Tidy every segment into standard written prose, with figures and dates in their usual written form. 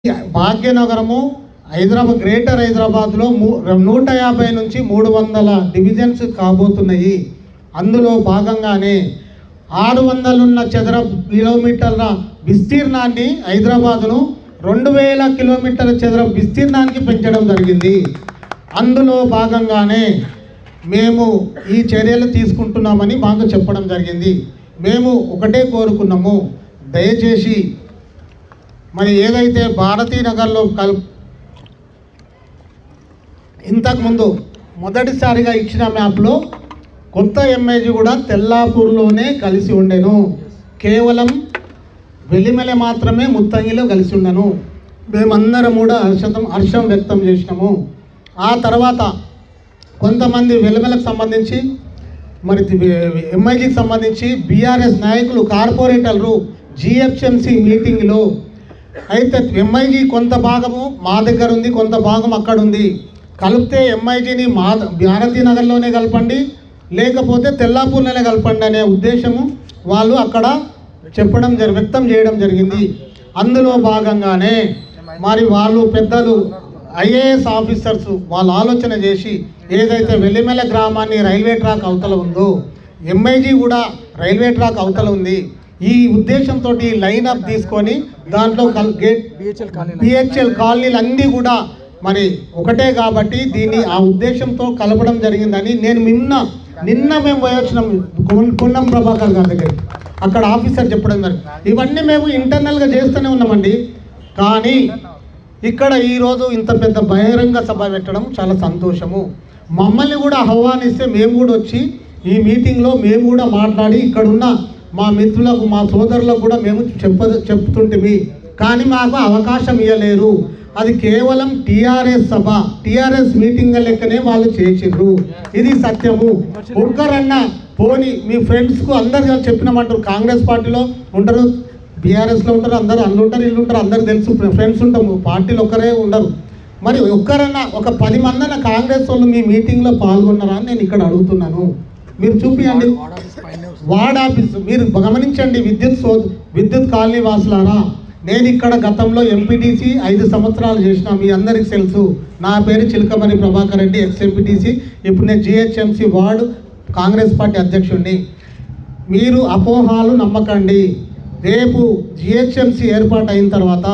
Bhagyanagaram Hyderabad greater హైదరాబాద్లో 150 నుంచి 300 divisions కాబోతున్నాయి. అందులో భాగంగానే 600 చదరపు కిలోమీటర్ల విస్తీర్ణాన్ని హైదరాబాదును 2000 కిలోమీటర్ల చదరపు విస్తీర్ణానికి పెంచడం జరిగింది. అందులో భాగంగానే మేము ఈ చర్యలు తీసుకుంటున్నామని మాకు చెప్పడం జరిగింది. మేము ఒకటే కోరుకున్నాము, దయచేసి మరి ఏదైతే భారతీనగర్లో ఇంతకుముందు మొదటిసారిగా ఇచ్చిన మ్యాప్లో కొత్త ఎంఐజీ కూడా తెల్లాపూర్లోనే కలిసి ఉండెను. కేవలం వెలిమెల మాత్రమే ముత్తంగిలో కలిసి ఉండను. మేమందరం కూడా హర్షం వ్యక్తం చేసినాము. ఆ తర్వాత కొంతమంది వెలిమెలకు సంబంధించి మరి ఎంఐజీకి సంబంధించి బీఆర్ఎస్ నాయకులు కార్పొరేటర్లు జిహెచ్ఎంసీ మీటింగ్లో అయితే ఎంఐజీ కొంత భాగము మా దగ్గర ఉంది, కొంత భాగం అక్కడ ఉంది, కలిపితే ఎంఐజీని భారతీనగర్లోనే కలపండి, లేకపోతే తెల్లాపూర్లోనే కలపండి అనే ఉద్దేశము వాళ్ళు అక్కడ వ్యక్తం చేయడం జరిగింది. అందులో భాగంగానే మరి వాళ్ళు పెద్దలు ఐఏఎస్ ఆఫీసర్స్ వాళ్ళు ఆలోచన చేసి ఏదైతే వెల్లిమెల గ్రామాన్ని రైల్వే ట్రాక్ అవతల ఉందో ఎంఐజీ కూడా రైల్వే ట్రాక్ అవతల ఉంది, ఈ ఉద్దేశంతో లైన్ అప్ తీసుకొని దాంట్లో బిహెచ్ఎల్ కాలనీలు అన్నీ కూడా మరి ఒకటే కాబట్టి దీన్ని ఆ ఉద్దేశంతో కలపడం జరిగిందని నేను నిన్న మేము వచ్చినాం పొన్నం ప్రభాకర్ గారి దగ్గర, అక్కడ ఆఫీసర్ చెప్పడం జరిగింది. ఇవన్నీ మేము ఇంటర్నల్గా చేస్తూనే ఉన్నామండి. కానీ ఇక్కడ ఈరోజు ఇంత పెద్ద బహిరంగ సభ పెట్టడం చాలా సంతోషము. మమ్మల్ని కూడా ఆహ్వానిస్తే మేము కూడా వచ్చి ఈ మీటింగ్లో మేము కూడా మాట్లాడి ఇక్కడున్న మా మిత్రులకు మా సోదరులకు కూడా మేము చెప్తుంటిమి. కానీ మాకు అవకాశం ఇవ్వలేరు. అది కేవలం టీఆర్ఎస్ సభ, టీఆర్ఎస్ మీటింగ్ లెక్కనే వాళ్ళు చేసిండ్రు. ఇది సత్యము. ఒక్కరన్నా పోని మీ ఫ్రెండ్స్కు అందరు చెప్పినామంటారు. కాంగ్రెస్ పార్టీలో ఉంటారు, బీఆర్ఎస్లో ఉంటారు, అందరూ అందులో ఉంటారు, ఇల్లు ఉంటారు, అందరు తెలుసు, ఫ్రెండ్స్ ఉంటాము. పార్టీలు ఒక్కరే ఉండరు. మరి ఒక్కరన్నా ఒక 10 మంది కాంగ్రెస్ వాళ్ళు మీ మీటింగ్లో పాల్గొన్నారా అని నేను ఇక్కడ అడుగుతున్నాను. మీరు చూపియండి. వార్డ్ ఆఫీస్ మీరు గమనించండి. విద్యుత్ కాలనీ వాసులారా, నేను ఇక్కడ గతంలో ఎంపీటీసీ 5 సంవత్సరాలు చేసిన, మీ అందరికీ తెలుసు. నా పేరు చిలకమరి ప్రభాకర్ రెడ్డి, ఎక్స్ ఎంపీటీసీ. ఇప్పుడు నేను జిహెచ్ఎంసీ వార్డు కాంగ్రెస్ పార్టీ అధ్యక్షుడిని. మీరు అపోహాలు నమ్మకండి. రేపు జిహెచ్ఎంసీ ఏర్పాటు అయిన తర్వాత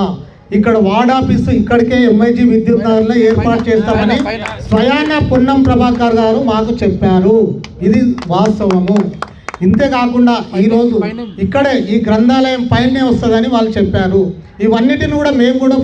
ఇక్కడ వార్డ్ ఆఫీసు ఇక్కడికే ఎంఐజీ విద్యుత్ నగర్లో ఏర్పాటు చేస్తామని స్వయాన పొన్నం ప్రభాకర్ గారు మాకు చెప్పారు. ఇది వాస్తవము. ఇంతేకాకుండా ఈరోజు ఇక్కడే ఈ గ్రంథాలయం పైనే వస్తుందని వాళ్ళు చెప్పారు. ఇవన్నిటిని కూడా మేము కూడా